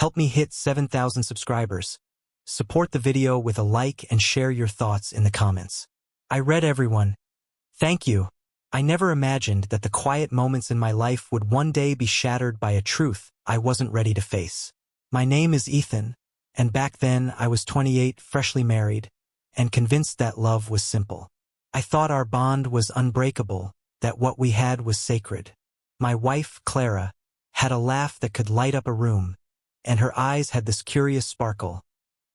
Help me hit 7,000 subscribers. Support the video with a like and share your thoughts in the comments. I read everyone. Thank you. I never imagined that the quiet moments in my life would one day be shattered by a truth I wasn't ready to face. My name is Ethan, and back then I was 28, freshly married, and convinced that love was simple. I thought our bond was unbreakable, that what we had was sacred. My wife, Clara, had a laugh that could light up a room, and her eyes had this curious sparkle,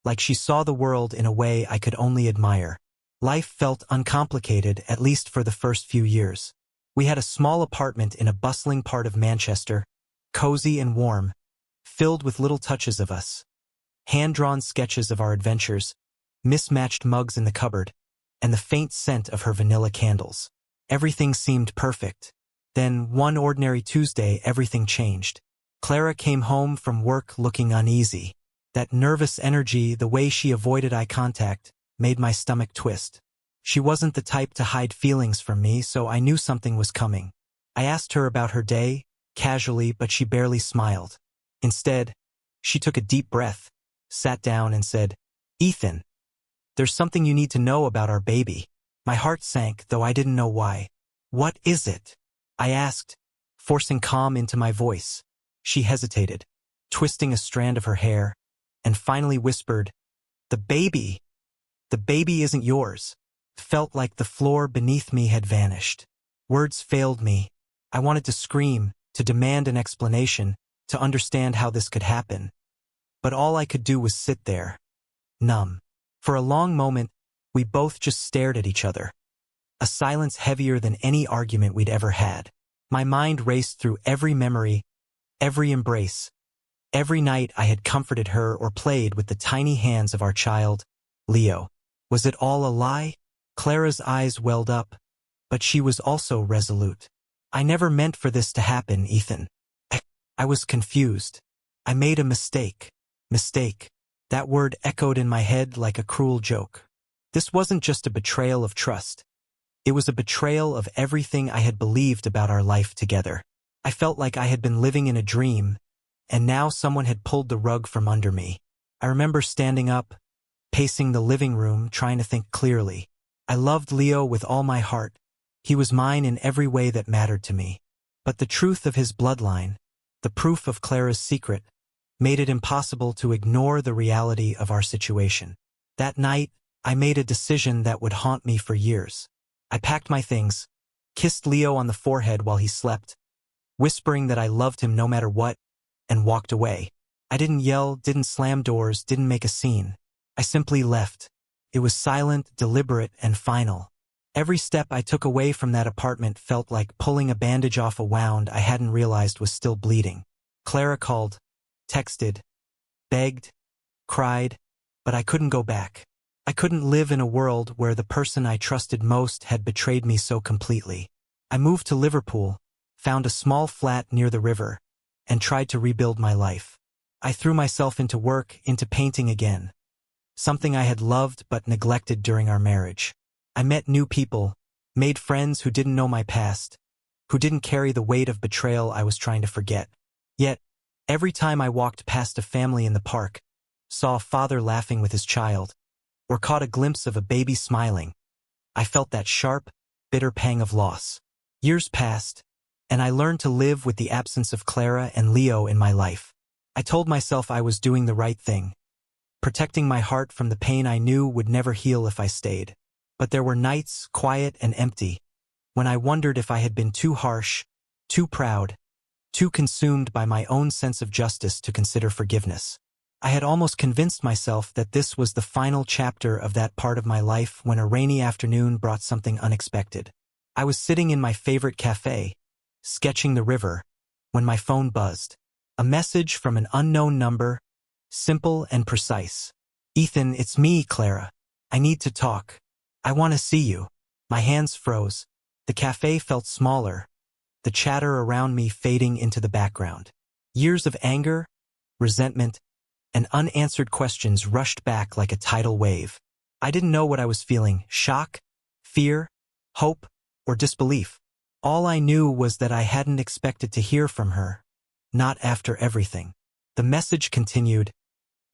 like she saw the world in a way I could only admire. Life felt uncomplicated, at least for the first few years. We had a small apartment in a bustling part of Manchester, cozy and warm, filled with little touches of us. Hand-drawn sketches of our adventures, mismatched mugs in the cupboard, and the faint scent of her vanilla candles. Everything seemed perfect. Then, one ordinary Tuesday, everything changed. Clara came home from work looking uneasy. That nervous energy, the way she avoided eye contact, made my stomach twist. She wasn't the type to hide feelings from me, so I knew something was coming. I asked her about her day, casually, but she barely smiled. Instead, she took a deep breath, sat down and said, "Ethan, there's something you need to know about our baby." My heart sank, though I didn't know why. "What is it?" I asked, forcing calm into my voice. She hesitated, twisting a strand of her hair, and finally whispered, "The baby. The baby isn't yours." Felt like the floor beneath me had vanished. Words failed me. I wanted to scream, to demand an explanation, to understand how this could happen. But all I could do was sit there, numb. For a long moment, we both just stared at each other. A silence heavier than any argument we'd ever had. My mind raced through every memory, every embrace, every night I had comforted her or played with the tiny hands of our child, Leo. Was it all a lie? Clara's eyes welled up, but she was also resolute. "I never meant for this to happen, Ethan." I was confused. I made a mistake. Mistake. That word echoed in my head like a cruel joke. This wasn't just a betrayal of trust. It was a betrayal of everything I had believed about our life together. I felt like I had been living in a dream, and now someone had pulled the rug from under me. I remember standing up, pacing the living room, trying to think clearly. I loved Leo with all my heart. He was mine in every way that mattered to me. But the truth of his bloodline, the proof of Clara's secret, made it impossible to ignore the reality of our situation. That night, I made a decision that would haunt me for years. I packed my things, kissed Leo on the forehead while he slept, whispering that I loved him no matter what, and walked away. I didn't yell, didn't slam doors, didn't make a scene. I simply left. It was silent, deliberate, and final. Every step I took away from that apartment felt like pulling a bandage off a wound I hadn't realized was still bleeding. Clara called, texted, begged, cried, but I couldn't go back. I couldn't live in a world where the person I trusted most had betrayed me so completely. I moved to Liverpool, found a small flat near the river, and tried to rebuild my life. I threw myself into work, into painting again, something I had loved but neglected during our marriage. I met new people, made friends who didn't know my past, who didn't carry the weight of betrayal I was trying to forget. Yet, every time I walked past a family in the park, saw a father laughing with his child, or caught a glimpse of a baby smiling, I felt that sharp, bitter pang of loss. Years passed, and I learned to live with the absence of Clara and Leo in my life. I told myself I was doing the right thing, protecting my heart from the pain I knew would never heal if I stayed. But there were nights, quiet and empty, when I wondered if I had been too harsh, too proud, too consumed by my own sense of justice to consider forgiveness. I had almost convinced myself that this was the final chapter of that part of my life when a rainy afternoon brought something unexpected. I was sitting in my favorite cafe, sketching the river, when my phone buzzed. A message from an unknown number, simple and precise. "Ethan, it's me, Clara. I need to talk. I want to see you." My hands froze. The cafe felt smaller, the chatter around me fading into the background. Years of anger, resentment, and unanswered questions rushed back like a tidal wave. I didn't know what I was feeling: shock, fear, hope, or disbelief. All I knew was that I hadn't expected to hear from her, not after everything. The message continued,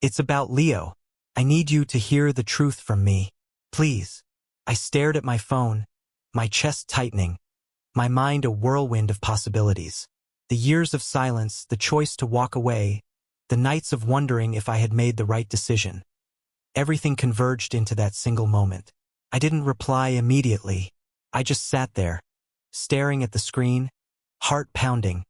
"It's about Leo. I need you to hear the truth from me. Please." I stared at my phone, my chest tightening, my mind a whirlwind of possibilities. The years of silence, the choice to walk away, the nights of wondering if I had made the right decision. Everything converged into that single moment. I didn't reply immediately. I just sat there, staring at the screen, heart pounding,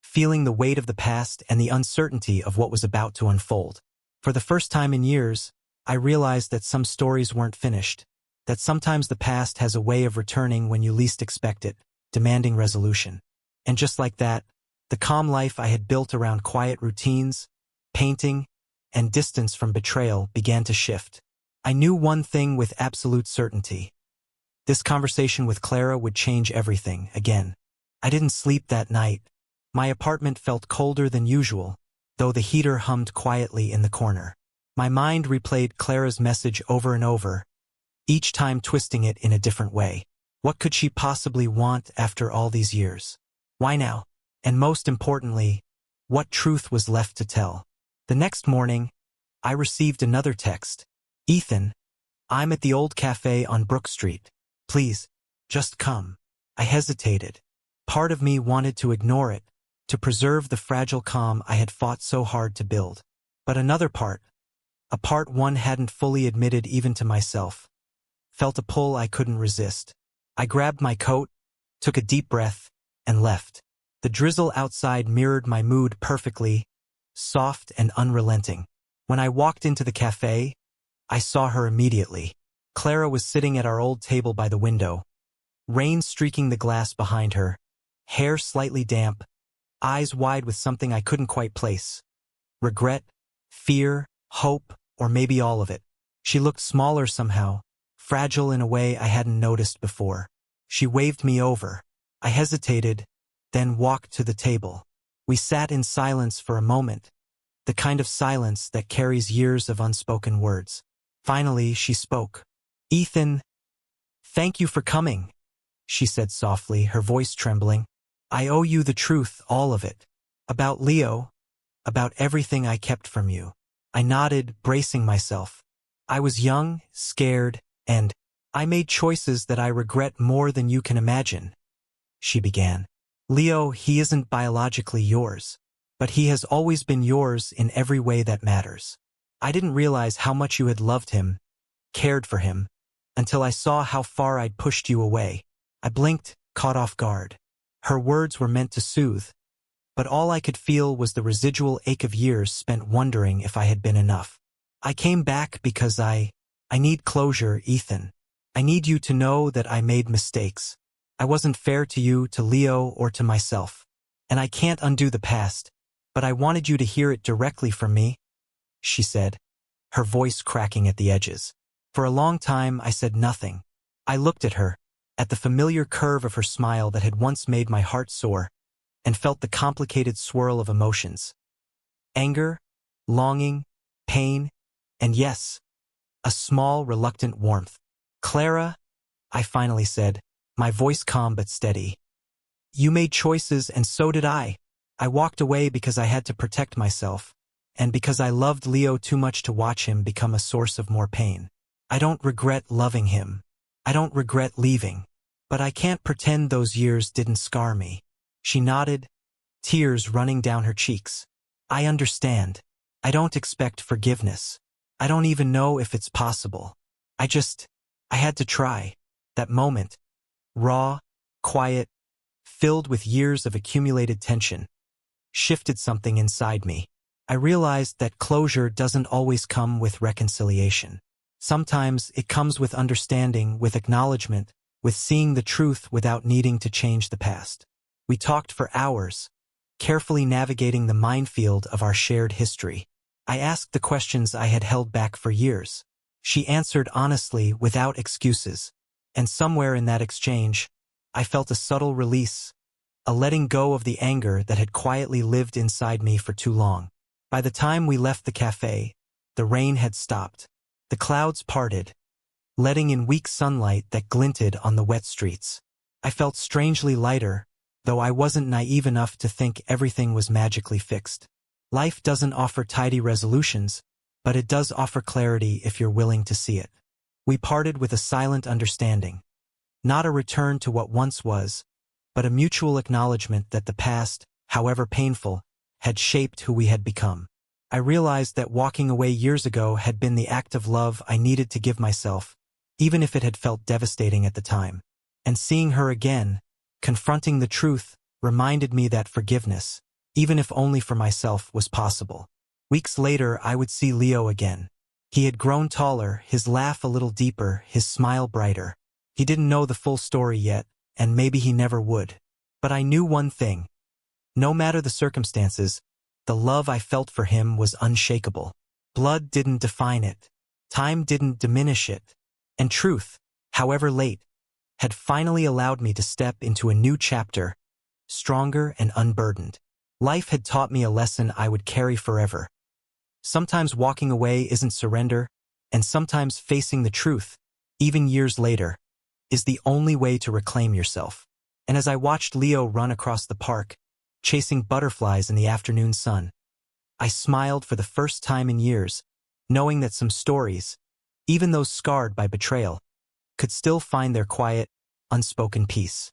feeling the weight of the past and the uncertainty of what was about to unfold. For the first time in years, I realized that some stories weren't finished, that sometimes the past has a way of returning when you least expect it, demanding resolution. And just like that, the calm life I had built around quiet routines, painting, and distance from betrayal began to shift. I knew one thing with absolute certainty. This conversation with Clara would change everything again. I didn't sleep that night. My apartment felt colder than usual, though the heater hummed quietly in the corner. My mind replayed Clara's message over and over, each time twisting it in a different way. What could she possibly want after all these years? Why now? And most importantly, what truth was left to tell? The next morning, I received another text. "Ethan, I'm at the old cafe on Brook Street. Please, just come." I hesitated. Part of me wanted to ignore it, to preserve the fragile calm I had fought so hard to build. But another part, a part one hadn't fully admitted even to myself, felt a pull I couldn't resist. I grabbed my coat, took a deep breath, and left. The drizzle outside mirrored my mood perfectly, soft and unrelenting. When I walked into the cafe, I saw her immediately. Clara was sitting at our old table by the window, rain streaking the glass behind her, hair slightly damp, eyes wide with something I couldn't quite place. Regret, fear, hope, or maybe all of it. She looked smaller somehow, fragile in a way I hadn't noticed before. She waved me over. I hesitated, then walked to the table. We sat in silence for a moment, the kind of silence that carries years of unspoken words. Finally, she spoke. "Ethan, thank you for coming," she said softly, her voice trembling. "I owe you the truth, all of it. About Leo, about everything I kept from you." I nodded, bracing myself. I was young, scared, and I made choices that I regret more than you can imagine, she began. "Leo, he isn't biologically yours, but he has always been yours in every way that matters. I didn't realize how much you had loved him, cared for him, until I saw how far I'd pushed you away." I blinked, caught off guard. Her words were meant to soothe, but all I could feel was the residual ache of years spent wondering if I had been enough. "I came back because I need closure, Ethan. I need you to know that I made mistakes. I wasn't fair to you, to Leo, or to myself. And I can't undo the past, but I wanted you to hear it directly from me," she said, her voice cracking at the edges. For a long time, I said nothing. I looked at her, at the familiar curve of her smile that had once made my heart soar, and felt the complicated swirl of emotions. Anger, longing, pain, and yes, a small, reluctant warmth. "Clara," I finally said, my voice calm but steady. "You made choices and so did I. I walked away because I had to protect myself, and because I loved Leo too much to watch him become a source of more pain. I don't regret loving him. I don't regret leaving. But I can't pretend those years didn't scar me." She nodded, tears running down her cheeks. "I understand. I don't expect forgiveness. I don't even know if it's possible. I had to try." That moment, raw, quiet, filled with years of accumulated tension, shifted something inside me. I realized that closure doesn't always come with reconciliation. Sometimes it comes with understanding, with acknowledgement, with seeing the truth without needing to change the past. We talked for hours, carefully navigating the minefield of our shared history. I asked the questions I had held back for years. She answered honestly, without excuses. And somewhere in that exchange, I felt a subtle release, a letting go of the anger that had quietly lived inside me for too long. By the time we left the cafe, the rain had stopped. The clouds parted, letting in weak sunlight that glinted on the wet streets. I felt strangely lighter, though I wasn't naive enough to think everything was magically fixed. Life doesn't offer tidy resolutions, but it does offer clarity if you're willing to see it. We parted with a silent understanding, not a return to what once was, but a mutual acknowledgement that the past, however painful, had shaped who we had become. I realized that walking away years ago had been the act of love I needed to give myself, even if it had felt devastating at the time. And seeing her again, confronting the truth, reminded me that forgiveness, even if only for myself, was possible. Weeks later, I would see Leo again. He had grown taller, his laugh a little deeper, his smile brighter. He didn't know the full story yet, and maybe he never would. But I knew one thing. No matter the circumstances, the love I felt for him was unshakable. Blood didn't define it. Time didn't diminish it. And truth, however late, had finally allowed me to step into a new chapter, stronger and unburdened. Life had taught me a lesson I would carry forever. Sometimes walking away isn't surrender, and sometimes facing the truth, even years later, is the only way to reclaim yourself. And as I watched Leo run across the park, chasing butterflies in the afternoon sun, I smiled for the first time in years, knowing that some stories, even those scarred by betrayal, could still find their quiet, unspoken peace.